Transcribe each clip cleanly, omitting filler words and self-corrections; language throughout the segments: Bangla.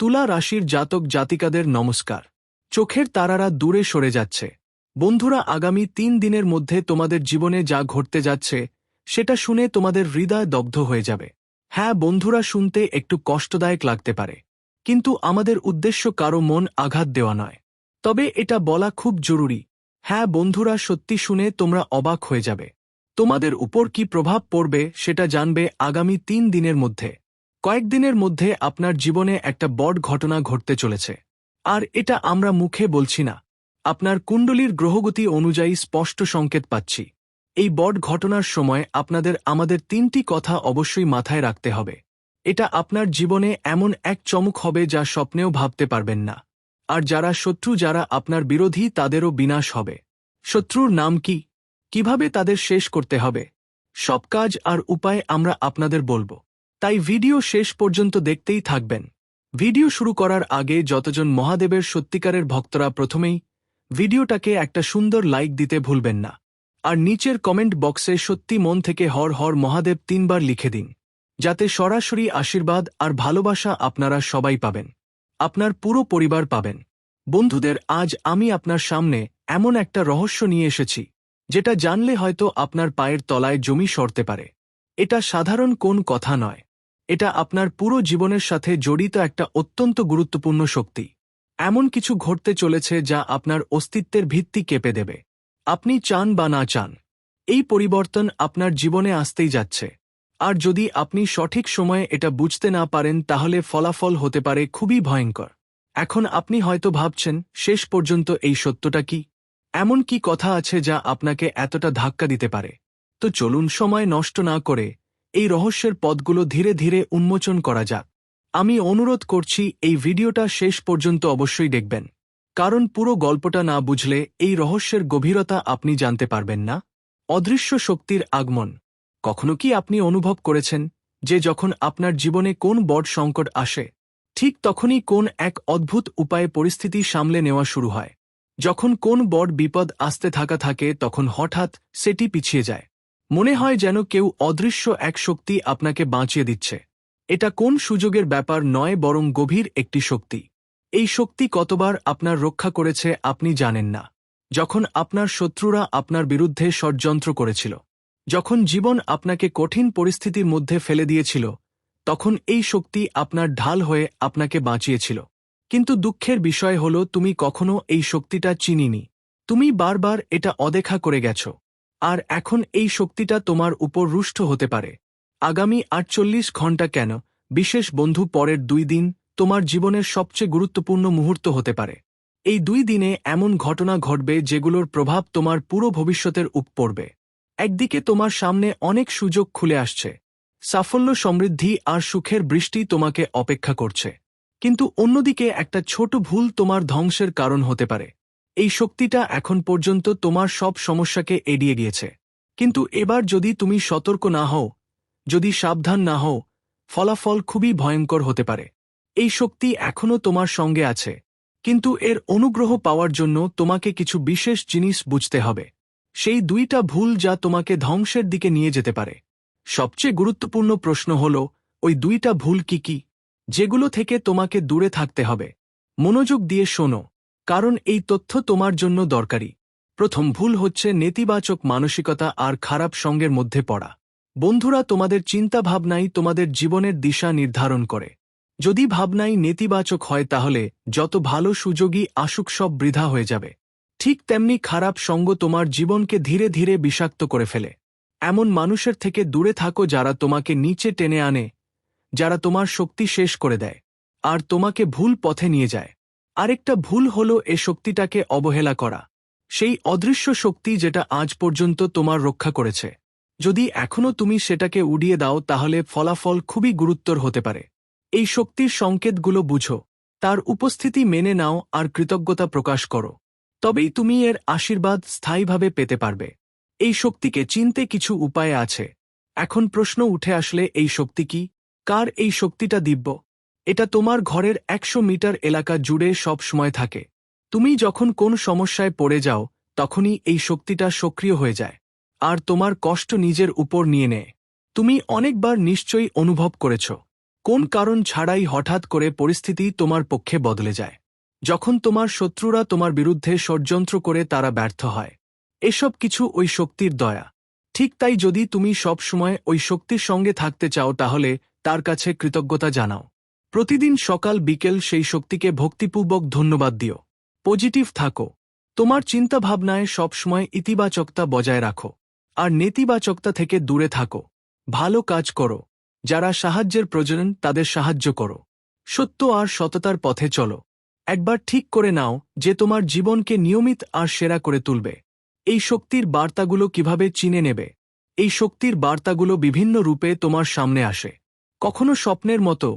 তুলা রাশির জাতক জাতিকাদের নমস্কার। চোখের তারারা দূরে সরে যাচ্ছে। বন্ধুরা, আগামী 3 দিনের মধ্যে তোমাদের জীবনে যা ঘটতে যাচ্ছে সেটা শুনে তোমাদের হৃদয় দগ্ধ হয়ে যাবে। হ্যাঁ বন্ধুরা, শুনতে একটু কষ্টদায়ক লাগতে পারে, কিন্তু আমাদের উদ্দেশ্য কারো মন আঘাত দেওয়া নয়। তবে এটা বলা খুব জরুরি। হ্যাঁ বন্ধুরা, সত্যি শুনে তোমরা অবাক হয়ে যাবে। তোমাদের উপর কি প্রভাব পড়বে সেটা জানবে আগামী 3 দিনের মধ্যে। কয়েকদিনের মধ্যে আপনার জীবনে একটা বড় ঘটনা ঘটতে চলেছে। আর এটা আমরা মুখে বলছি না, আপনার কুণ্ডলীর গ্রহগতি অনুযায়ী স্পষ্ট সংকেত পাচ্ছি। এই বড় ঘটনার সময় আমাদের 3টি কথা অবশ্যই মাথায় রাখতে হবে। এটা আপনার জীবনে এমন এক চমক হবে যা স্বপ্নেও ভাবতে পারবেন না। আর যারা শত্রু, যারা আপনার বিরোধী, তাদেরও বিনাশ হবে। শত্রুর নাম কি, কিভাবে তাদের শেষ করতে হবে, সব কাজ আর উপায় আমরা আপনাদের বলবো। তাই ভিডিও শেষ পর্যন্ত দেখতেই থাকবেন। ভিডিও শুরু করার আগে যতজন মহাদেবের সত্যিকারের ভক্তরা প্রথমেই ভিডিওটাকে একটা সুন্দর লাইক দিতে ভুলবেন না। আর নিচের কমেন্ট বক্সে সত্যি মন থেকে হর হর মহাদেব 3 বার লিখে দিন, যাতে সরাসরি আশীর্বাদ আর ভালোবাসা আপনারা সবাই পাবেন, আপনার পুরো পরিবার পাবেন। বন্ধুদের, আজ আমি আপনার সামনে এমন একটা রহস্য নিয়ে এসেছি যেটা জানলে হয়তো আপনার পায়ের তলায় জমি সরতে পারে। এটা সাধারণ কোন কথা নয়, এটা আপনার পুরো জীবনের সাথে জড়িত একটা অত্যন্ত গুরুত্বপূর্ণ শক্তি। এমন কিছু ঘটতে চলেছে যা আপনার অস্তিত্বের ভিত্তি কেঁপে দেবে। আপনি চান বা না চান, এই পরিবর্তন আপনার জীবনে আসতেই যাচ্ছে। আর যদি আপনি সঠিক সময়ে এটা বুঝতে না পারেন, তাহলে ফলাফল হতে পারে খুবই ভয়ঙ্কর। এখন আপনি হয়তো ভাবছেন, শেষ পর্যন্ত এই সত্যটা কি? এমন কি কথা আছে যা আপনাকে এতটা ধাক্কা দিতে পারে? তো চলুন সময় নষ্ট না করে এই রহস্যের পথগুলো ধীরে ধীরে উন্মোচন করা যাক। আমি অনুরোধ করছি, এই ভিডিওটা শেষ পর্যন্ত অবশ্যই দেখবেন, কারণ পুরো গল্পটা না বুঝলে এই রহস্যের গভীরতা আপনি জানতে পারবেন না। অদৃশ্য শক্তির আগমন। কখনো কি আপনি অনুভব করেছেন যে যখন আপনার জীবনে কোন বড় সংকট আসে, ঠিক তখনই কোন এক অদ্ভুত উপায়ে পরিস্থিতি সামলে নেওয়া শুরু হয়? যখন কোন বড় বিপদ আসতে থাকে, তখন হঠাৎ সেটি পিছিয়ে যায়। মনে হয় যেন কেউ অদৃশ্য এক শক্তি আপনাকে বাঁচিয়ে দিচ্ছে। এটা কোন সুযোগের ব্যাপার নয়, বরং গভীর একটি শক্তি। এই শক্তি কতবার আপনার রক্ষা করেছে আপনি জানেন না। যখন আপনার শত্রুরা আপনার বিরুদ্ধে ষড়যন্ত্র করেছিল, যখন জীবন আপনাকে কঠিন পরিস্থিতির মধ্যে ফেলে দিয়েছিল, তখন এই শক্তি আপনার ঢাল হয়ে আপনাকে বাঁচিয়েছিল। কিন্তু দুঃখের বিষয় হল, তুমি কখনো এই শক্তিটা চিনিনি। তুমি বারবার এটা অদেখা করে গেছ। আর এখন এই শক্তিটা তোমার উপর রুষ্ট হতে পারে। আগামী 48 ঘণ্টা কেন, বিশেষ বন্ধু, পরের 2 দিন তোমার জীবনের সবচেয়ে গুরুত্বপূর্ণ মুহূর্ত হতে পারে। এই 2 দিনে এমন ঘটনা ঘটবে যেগুলোর প্রভাব তোমার পুরো ভবিষ্যতের উপর পড়বে। একদিকে তোমার সামনে অনেক সুযোগ খুলে আসছে, সাফল্য, সমৃদ্ধি আর সুখের বৃষ্টি তোমাকে অপেক্ষা করছে। কিন্তু অন্যদিকে একটা ছোট ভুল তোমার ধ্বংসের কারণ হতে পারে। এই শক্তিটা এখন পর্যন্ত তোমার সব সমস্যাকে এড়িয়ে গিয়েছে, কিন্তু এবার যদি তুমি সতর্ক না হও, যদি সাবধান না হও, ফলাফল খুবই ভয়ঙ্কর হতে পারে। এই শক্তি এখনও তোমার সঙ্গে আছে, কিন্তু এর অনুগ্রহ পাওয়ার জন্য তোমাকে কিছু বিশেষ জিনিস বুঝতে হবে। সেই 2টা ভুল যা তোমাকে ধ্বংসের দিকে নিয়ে যেতে পারে। সবচেয়ে গুরুত্বপূর্ণ প্রশ্ন হল, ওই 2টা ভুল কি কি, যেগুলো থেকে তোমাকে দূরে থাকতে হবে। মনোযোগ দিয়ে শোনো, কারণ এই তথ্য তোমার জন্য দরকারি। প্রথম ভুল হচ্ছে নেতিবাচক মানসিকতা আর খারাপ সঙ্গের মধ্যে পড়া। বন্ধুরা, তোমাদের চিন্তাভাবনাই তোমাদের জীবনের দিশা নির্ধারণ করে। যদি ভাবনাই নেতিবাচক হয়, তাহলে যত ভালো সুযোগই আসুক সব বৃথা হয়ে যাবে। ঠিক তেমনি খারাপ সঙ্গ তোমার জীবনকে ধীরে ধীরে বিষাক্ত করে ফেলে। এমন মানুষের থেকে দূরে থাকো যারা তোমাকে নিচে টেনে আনে, যারা তোমার শক্তি শেষ করে দেয় আর তোমাকে ভুল পথে নিয়ে যায়। আরেকটা ভুল হল এ শক্তিটাকে অবহেলা করা। সেই অদৃশ্য শক্তি যেটা আজ পর্যন্ত তোমার রক্ষা করেছে, যদি এখনও তুমি সেটাকে উড়িয়ে দাও, তাহলে ফলাফল খুবই গুরুতর হতে পারে। এই শক্তির সংকেতগুলো বুঝো, তার উপস্থিতি মেনে নাও আর কৃতজ্ঞতা প্রকাশ করো। তবেই তুমি এর আশীর্বাদ স্থায়ীভাবে পেতে পারবে। এই শক্তিকে চিনতে কিছু উপায় আছে। এখন প্রশ্ন উঠে আসলে, এই শক্তি কি? কার এই শক্তিটা দিব্য? এটা তোমার ঘরের 100 মিটার এলাকা জুড়ে সব সময় থাকে। তুমি যখন কোন সমস্যায় পড়ে যাও, তখনই এই শক্তিটা সক্রিয় হয়ে যায় আর তোমার কষ্ট নিজের উপর নিয়ে নেয়। তুমি অনেকবার নিশ্চয়ই অনুভব করেছ, কোন কারণ ছাড়াই হঠাৎ করে পরিস্থিতি তোমার পক্ষে বদলে যায়। যখন তোমার শত্রুরা তোমার বিরুদ্ধে ষড়যন্ত্র করে তারা ব্যর্থ হয়। এসব কিছু ওই শক্তির দয়া। ঠিক তাই যদি তুমি সব সময় ওই শক্তির সঙ্গে থাকতে চাও তাহলে তার কাছে কৃতজ্ঞতা জানাও। প্রতিদিন সকাল বিকেল সেই শক্তিকে ভক্তিপূর্বক ধন্যবাদ দিও। পজিটিভ থাকো। তোমার চিন্তাভাবনায় সবসময় ইতিবাচকতা বজায় রাখো। আর নেতিবাচকতা থেকে দূরে থাকো। ভালো কাজ করো। যারা সাহায্যের প্রয়োজন তাদের সাহায্য করো। সত্য আর সততার পথে চলো। একবার ঠিক করে নাও যে তোমার জীবনকে নিয়মিত আর সেরা করে তুলবে। এই শক্তির বার্তাগুলো কিভাবে চিনে নেবে? এই শক্তির বার্তাগুলো বিভিন্ন রূপে তোমার সামনে আসে। কখনো স্বপ্নের মতো,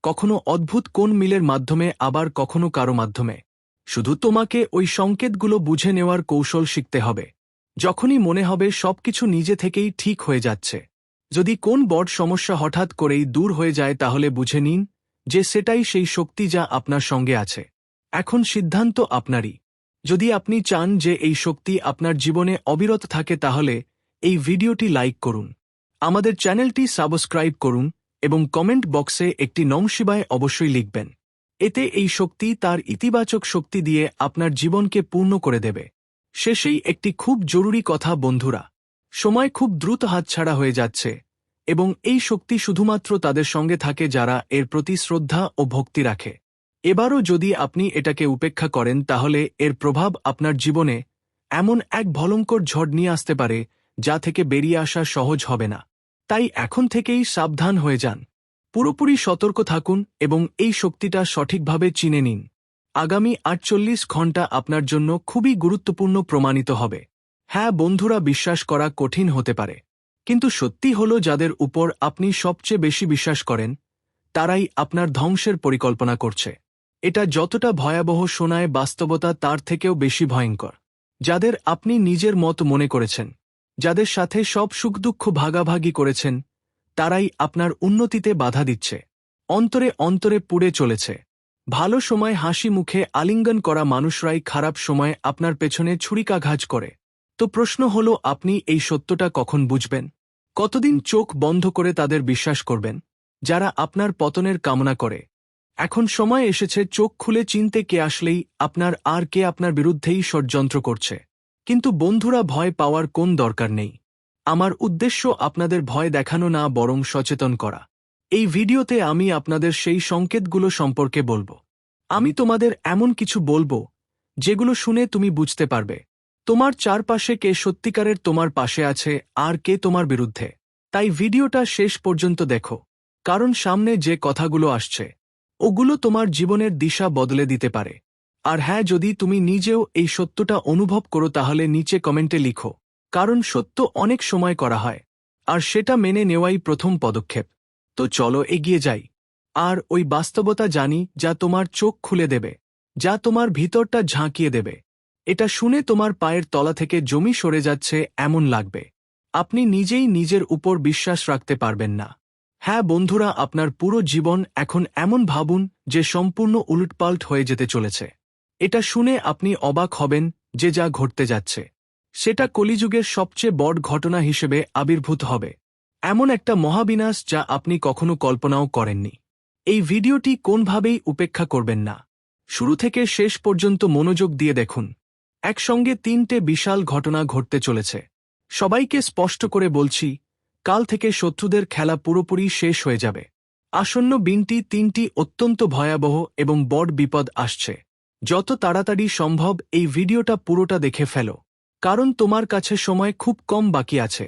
কখনো অদ্ভুত কোন মিলের মাধ্যমে, আবার কখনো কারো মাধ্যমে। শুধু তোমাকে ওই সংকেতগুলো বুঝে নেওয়ার কৌশল শিখতে হবে। যখনই মনে হবে সবকিছু নিজে থেকেই ঠিক হয়ে যাচ্ছে, যদি কোন বড় সমস্যা হঠাৎ করেই দূর হয়ে যায়, তাহলে বুঝে নিন যে সেটাই সেই শক্তি যা আপনার সঙ্গে আছে। এখন সিদ্ধান্ত আপনারই। যদি আপনি চান যে এই শক্তি আপনার জীবনে অবিরত থাকে তাহলে এই ভিডিওটি লাইক করুন, আমাদের চ্যানেলটি সাবস্ক্রাইব করুন এবং কমেন্ট বক্সে একটি নম শিবায় অবশ্যই লিখবেন। এতে এই শক্তি তার ইতিবাচক শক্তি দিয়ে আপনার জীবনকে পূর্ণ করে দেবে। শেষেই একটি খুব জরুরি কথা বন্ধুরা, সময় খুব দ্রুত হাতছাড়া হয়ে যাচ্ছে এবং এই শক্তি শুধুমাত্র তাদের সঙ্গে থাকে যারা এর প্রতি শ্রদ্ধা ও ভক্তি রাখে। এবারও যদি আপনি এটাকে উপেক্ষা করেন তাহলে এর প্রভাব আপনার জীবনে এমন এক ভয়ঙ্কর ঝড় নিয়ে আসতে পারে যা থেকে বেরিয়ে আসা সহজ হবে না। তাই এখন থেকেই সাবধান হয়ে যান, পুরোপুরি সতর্ক থাকুন এবং এই শক্তিটা সঠিকভাবে চিনে নিন। আগামী 48 ঘণ্টা আপনার জন্য খুবই গুরুত্বপূর্ণ প্রমাণিত হবে। হ্যাঁ বন্ধুরা, বিশ্বাস করা কঠিন হতে পারে, কিন্তু সত্যি হলো যাদের উপর আপনি সবচেয়ে বেশি বিশ্বাস করেন তারাই আপনার ধ্বংসের পরিকল্পনা করছে। এটা যতটা ভয়াবহ শোনায়, বাস্তবতা তার থেকেও বেশি ভয়ঙ্কর। যাদের আপনি নিজের মত মনে করেছেন, যাদের সাথে সব সুখ দুঃখ ভাগাভাগি করেছেন, তারাই আপনার উন্নতিতে বাধা দিচ্ছে, অন্তরে অন্তরে পুড়ে চলেছে। ভালো সময় হাসি মুখে আলিঙ্গন করা মানুষরাই খারাপ সময় আপনার পেছনে ছুরিকাঘাত করে। তো প্রশ্ন হলো, আপনি এই সত্যটা কখন বুঝবেন? কতদিন চোখ বন্ধ করে তাদের বিশ্বাস করবেন যারা আপনার পতনের কামনা করে? এখন সময় এসেছে চোখ খুলে চিনতে কে আসলেই আপনার আর কে আপনার বিরুদ্ধেই ষড়যন্ত্র করছে। কিন্তু বন্ধুরা, ভয় পাওয়ার কোন দরকার নেই। আমার উদ্দেশ্য আপনাদের ভয় দেখানো না, বরং সচেতন করা। এই ভিডিওতে আমি আপনাদের সেই সংকেতগুলো সম্পর্কে বলবো। আমি তোমাদের এমন কিছু বলবো যেগুলো শুনে তুমি বুঝতে পারবে তোমার চারপাশে কে সত্যিকারের তোমার পাশে আছে আর কে তোমার বিরুদ্ধে। তাই ভিডিওটা শেষ পর্যন্ত দেখো, কারণ সামনে যে কথাগুলো আসছে ওগুলো তোমার জীবনের দিশা বদলে দিতে পারে। আর হ্যাঁ, যদি তুমি নিজেও এই সত্যটা অনুভব করো তাহলে নিচে কমেন্টে লিখো, কারণ সত্য অনেক সময় করা হয় আর সেটা মেনে নেওয়াই প্রথম পদক্ষেপ। তো চলো এগিয়ে যাই আর ওই বাস্তবতা জানি যা তোমার চোখ খুলে দেবে, যা তোমার ভিতরটা ঝাঁকিয়ে দেবে। এটা শুনে তোমার পায়ের তলা থেকে জমি সরে যাচ্ছে এমন লাগবে। আপনি নিজেই নিজের উপর বিশ্বাস রাখতে পারবেন না। হ্যাঁ বন্ধুরা, আপনার পুরো জীবন এখন এমন ভাবুন যে সম্পূর্ণ উলটপালট হয়ে যেতে চলেছে। এটা শুনে আপনি অবাক হবেন যে যা ঘটতে যাচ্ছে সেটা কলিযুগের সবচেয়ে বড় ঘটনা হিসেবে আবির্ভূত হবে। এমন একটা মহাবিনাশ যা আপনি কখনো কল্পনাও করেননি। এই ভিডিওটি কোনোভাবেই উপেক্ষা করবেন না, শুরু থেকে শেষ পর্যন্ত মনোযোগ দিয়ে দেখুন। একসঙ্গে 3টে বিশাল ঘটনা ঘটতে চলেছে। সবাইকে স্পষ্ট করে বলছি, কাল থেকে শত্রুদের খেলা পুরোপুরি শেষ হয়ে যাবে। আসন্ন 3টি অত্যন্ত ভয়াবহ এবং বড় বিপদ আসছে। যত তাড়াতাড়ি সম্ভব এই ভিডিওটা পুরোটা দেখে ফেলো, কারণ তোমার কাছে সময় খুব কম বাকি আছে।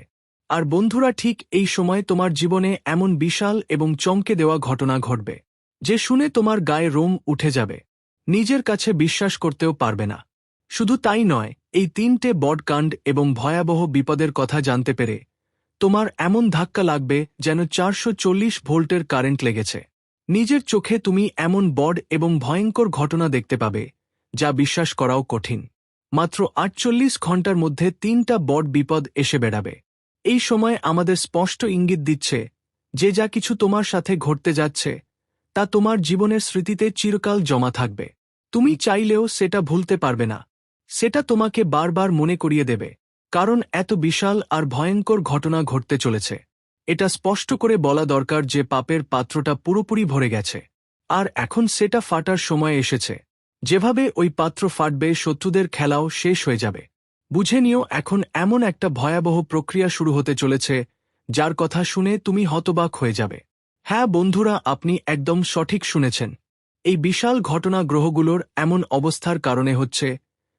আর বন্ধুরা, ঠিক এই সময় তোমার জীবনে এমন বিশাল এবং চমকে দেওয়া ঘটনা ঘটবে যে শুনে তোমার গায়ে রোম উঠে যাবে, নিজের কাছে বিশ্বাস করতেও পারবে না। শুধু তাই নয়, এই 3টে বড় কাণ্ড এবং ভয়াবহ বিপদের কথা জানতে পেরে তোমার এমন ধাক্কা লাগবে যেন 440 ভোল্টের কারেন্ট লেগেছে। নিজের চোখে তুমি এমন বড় এবং ভয়ঙ্কর ঘটনা দেখতে পাবে যা বিশ্বাস করাও কঠিন। মাত্র 48 ঘন্টার মধ্যে 3টা বড় বিপদ এসে বেড়াবে। এই সময় আমাদের স্পষ্ট ইঙ্গিত দিচ্ছে যে যা কিছু তোমার সাথে ঘটতে যাচ্ছে তা তোমার জীবনের স্মৃতিতে চিরকাল জমা থাকবে। তুমি চাইলেও সেটা ভুলতে পারবে না। সেটা তোমাকে বারবার মনে করিয়ে দেবে, কারণ এত বিশাল আর ভয়ঙ্কর ঘটনা ঘটতে চলেছে। এটা স্পষ্ট করে বলা দরকার যে পাপের পাত্রটা পুরোপুরি ভরে গেছে আর এখন সেটা ফাটার সময় এসেছে। যেভাবে ওই পাত্র ফাটবে, শত্রুদের খেলাও শেষ হয়ে যাবে। বুঝে নিও, এখন এমন একটা ভয়াবহ প্রক্রিয়া শুরু হতে চলেছে যার কথা শুনে তুমি হতবাক হয়ে যাবে। হ্যাঁ বন্ধুরা, আপনি একদম সঠিক শুনেছেন। এই বিশাল ঘটনা গ্রহগুলোর এমন অবস্থার কারণে হচ্ছে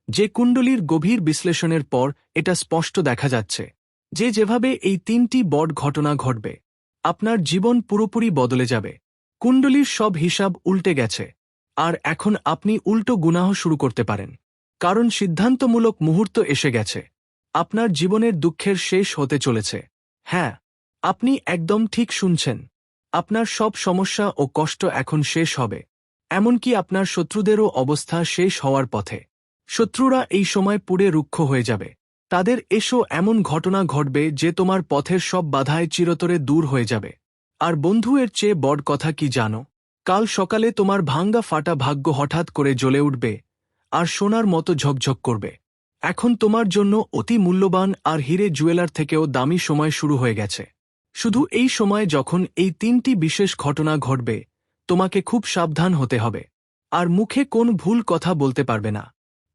যে কুণ্ডলীর গভীর বিশ্লেষণের পর এটা স্পষ্ট দেখা যাচ্ছে যে যেভাবে এই তিনটি বড় ঘটনা ঘটবে, আপনার জীবন পুরোপুরি বদলে যাবে। কুণ্ডলীর সব হিসাব উল্টে গেছে আর এখন আপনি উল্টো গুনাহ শুরু করতে পারেন, কারণ সিদ্ধান্তমূলক মুহূর্ত এসে গেছে। আপনার জীবনের দুঃখের শেষ হতে চলেছে। হ্যাঁ, আপনি একদম ঠিক শুনছেন। আপনার সব সমস্যা ও কষ্ট এখন শেষ হবে, এমনকি আপনার শত্রুদেরও অবস্থা শেষ হওয়ার পথে। শত্রুরা এই সময় পুড়ে রুক্ষ হয়ে যাবে। তাদের এমন ঘটনা ঘটবে যে তোমার পথের সব বাধায় চিরতরে দূর হয়ে যাবে। আর বন্ধু, এর চেয়ে বড় কথা কি জানো? কাল সকালে তোমার ভাঙ্গা ফাটা ভাগ্য হঠাৎ করে জ্বলে উঠবে আর সোনার মতো ঝকঝক করবে। এখন তোমার জন্য অতি মূল্যবান আর হিরে জুয়েলার থেকেও দামি সময় শুরু হয়ে গেছে। শুধু এই সময় যখন এই তিনটি বিশেষ ঘটনা ঘটবে, তোমাকে খুব সাবধান হতে হবে আর মুখে কোন ভুল কথা বলতে পারবে না।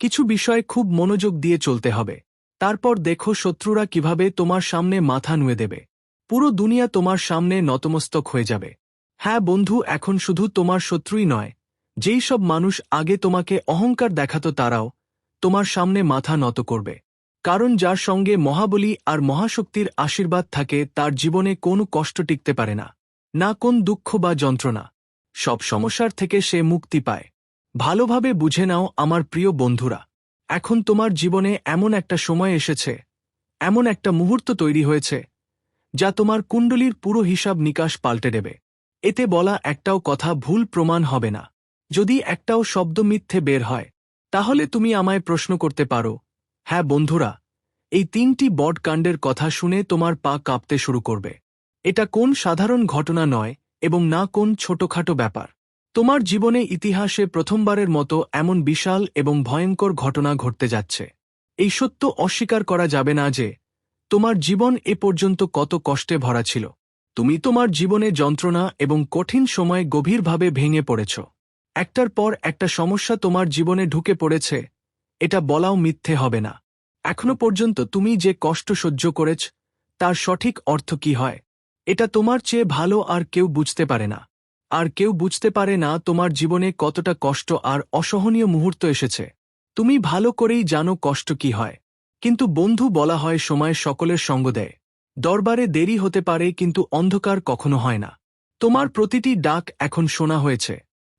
কিছু বিষয় খুব মনোযোগ দিয়ে চলতে হবে। তারপর দেখো শত্রুরা কিভাবে তোমার সামনে মাথা নুয়ে দেবে। পুরো দুনিয়া তোমার সামনে নতমস্তক হয়ে যাবে। হ্যাঁ বন্ধু, এখন শুধু তোমার শত্রুই নয়, যেই সব মানুষ আগে তোমাকে অহংকার দেখাত তারাও তোমার সামনে মাথা নত করবে। কারণ যার সঙ্গে মহাবলী আর মহাশক্তির আশীর্বাদ থাকে তার জীবনে কোনো কষ্ট টিকতে পারে না, না কোন দুঃখ বা যন্ত্রণা। সব সমস্যার থেকে সে মুক্তি পায়। ভালোভাবে বুঝে নাও আমার প্রিয় বন্ধুরা, এখন তোমার জীবনে এমন একটা সময় এসেছে, এমন একটা মুহূর্ত তৈরি হয়েছে যা তোমার কুণ্ডলীর পুরো হিসাব নিকাশ পাল্টে দেবে। এতে বলা একটাও কথা ভুল প্রমাণ হবে না। যদি একটাও শব্দ মিথ্যে বের হয়, তাহলে তুমি আমায় প্রশ্ন করতে পারো। হ্যাঁ বন্ধুরা, এই তিনটি বড় কাণ্ডের কথা শুনে তোমার পা কাঁপতে শুরু করবে। এটা কোন সাধারণ ঘটনা নয় এবং না কোন ছোটখাটো ব্যাপার। তোমার জীবনে ইতিহাসে প্রথমবারের মতো এমন বিশাল এবং ভয়ঙ্কর ঘটনা ঘটতে যাচ্ছে। এই সত্য অস্বীকার করা যাবে না যে তোমার জীবন এ পর্যন্ত কত কষ্টে ভরা ছিল। তুমি তোমার জীবনে যন্ত্রণা এবং কঠিন সময়ে গভীরভাবে ভেঙে পড়েছ। একটার পর একটা সমস্যা তোমার জীবনে ঢুকে পড়েছে, এটা বলাও মিথ্যে হবে না। এখনো পর্যন্ত তুমি যে কষ্ট সহ্য করেছ তার সঠিক অর্থ কি হয়, এটা তোমার চেয়ে ভালো আর কেউ বুঝতে পারে না। আর কেউ বুঝতে পারে না তোমার জীবনে কতটা কষ্ট আর অসহনীয় মুহূর্ত এসেছে। তুমি ভালো করেই জানো কষ্ট কি হয়। কিন্তু বন্ধু, বলা হয় সময় সকলের সঙ্গ দেয়। দরবারে দেরি হতে পারে কিন্তু অন্ধকার কখনো হয় না। তোমার প্রতিটি ডাক এখন শোনা হয়েছে।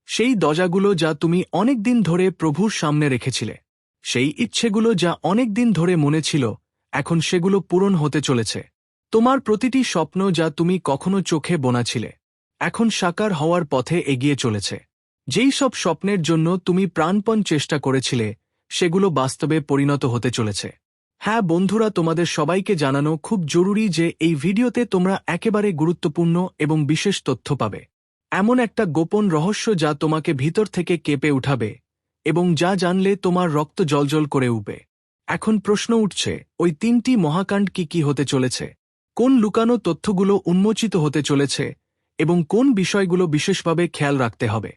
সেই দরজাগুলো যা তুমি অনেক দিন ধরে প্রভুর সামনে রেখেছিলে, সেই ইচ্ছেগুলো যা অনেক দিন ধরে মনে ছিল, এখন সেগুলো পূরণ হতে চলেছে। তোমার প্রতিটি স্বপ্ন যা তুমি কখনো চোখে বোনাছিলে, এখন সাকার হওয়ার পথে এগিয়ে চলেছে। যেই সব স্বপ্নের জন্য তুমি প্রাণপণ চেষ্টা করেছিলে, সেগুলো বাস্তবে পরিণত হতে চলেছে। হ্যাঁ বন্ধুরা, তোমাদের সবাইকে জানানো খুব জরুরি যে এই ভিডিওতে তোমরা একেবারে গুরুত্বপূর্ণ এবং বিশেষ তথ্য পাবে। এমন একটা গোপন রহস্য যা তোমাকে ভিতর থেকে কেঁপে উঠাবে এবং যা জানলে তোমার রক্ত জ্বলজ্বল করে উঠবে। এখন প্রশ্ন উঠছে, ওই তিনটি মহাকাণ্ড কি হতে চলেছে? কোন লুকানো তথ্যগুলো উন্মোচিত হতে চলেছে এবং কোন বিষয়গুলো বিশেষভাবে খেয়াল রাখতে হবে?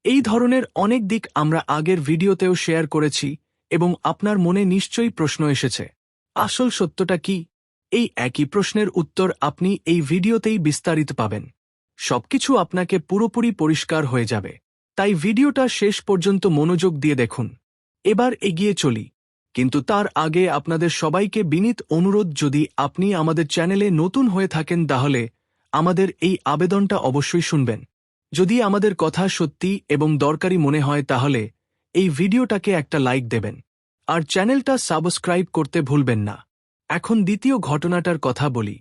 এই ধরনের অনেক দিক আমরা আগের ভিডিওতেও শেয়ার করেছি এবং আপনার মনে নিশ্চয়ই প্রশ্ন এসেছে, আসল সত্যটা কি? এই একই প্রশ্নের উত্তর আপনি এই ভিডিওতেই বিস্তারিত পাবেন। সবকিছু আপনাকে পুরোপুরি পরিষ্কার হয়ে যাবে। তাই ভিডিওটা শেষ পর্যন্ত মনোযোগ দিয়ে দেখুন। এবার এগিয়ে চলি, কিন্তু তার আগে আপনাদের সবাইকে বিনীত অনুরোধ, যদি আপনি আমাদের চ্যানেলে নতুন হয়ে থাকেন তাহলে আমাদের এই আবেদনটা অবশ্যই শুনবেন। যদি আমাদের কথা সত্যি এবং দরকারি মনে হয় তাহলে এই ভিডিওটাকে একটা লাইক দেবেন আর চ্যানেলটা সাবস্ক্রাইব করতে ভুলবেন না। এখন দ্বিতীয় ঘটনাটার কথা বলি।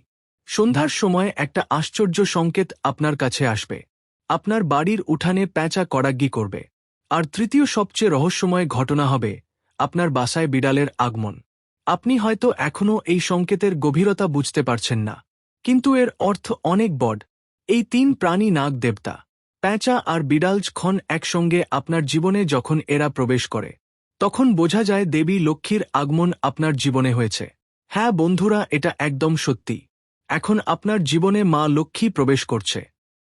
সন্ধ্যার সময় একটা আশ্চর্য সংকেত আপনার কাছে আসবে। আপনার বাড়ির উঠানে প্যাঁচা কড়াগ্গি করবে। আর তৃতীয় সবচেয়ে রহস্যময় ঘটনা হবে আপনার বাসায় বিড়ালের আগমন। আপনি হয়তো এখনও এই সংকেতের গভীরতা বুঝতে পারছেন না, কিন্তু এর অর্থ অনেক বড়। এই তিন প্রাণী, নাগ দেবতা, প্যাঁচা আর বিড়াল, যখন একসঙ্গে আপনার জীবনে যখন এরা প্রবেশ করে, তখন বোঝা যায় দেবী লক্ষ্মীর আগমন আপনার জীবনে হয়েছে। হ্যাঁ বন্ধুরা, এটা একদম সত্যি। এখন আপনার জীবনে মা লক্ষ্মী প্রবেশ করছে।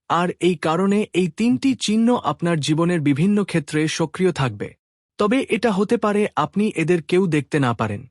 আর এই কারণে এই 3টি চিহ্ন আপনার জীবনের বিভিন্ন ক্ষেত্রে সক্রিয় থাকবে। তবে এটা হতে পারে আপনি এদের কেউ দেখতে না পারেন।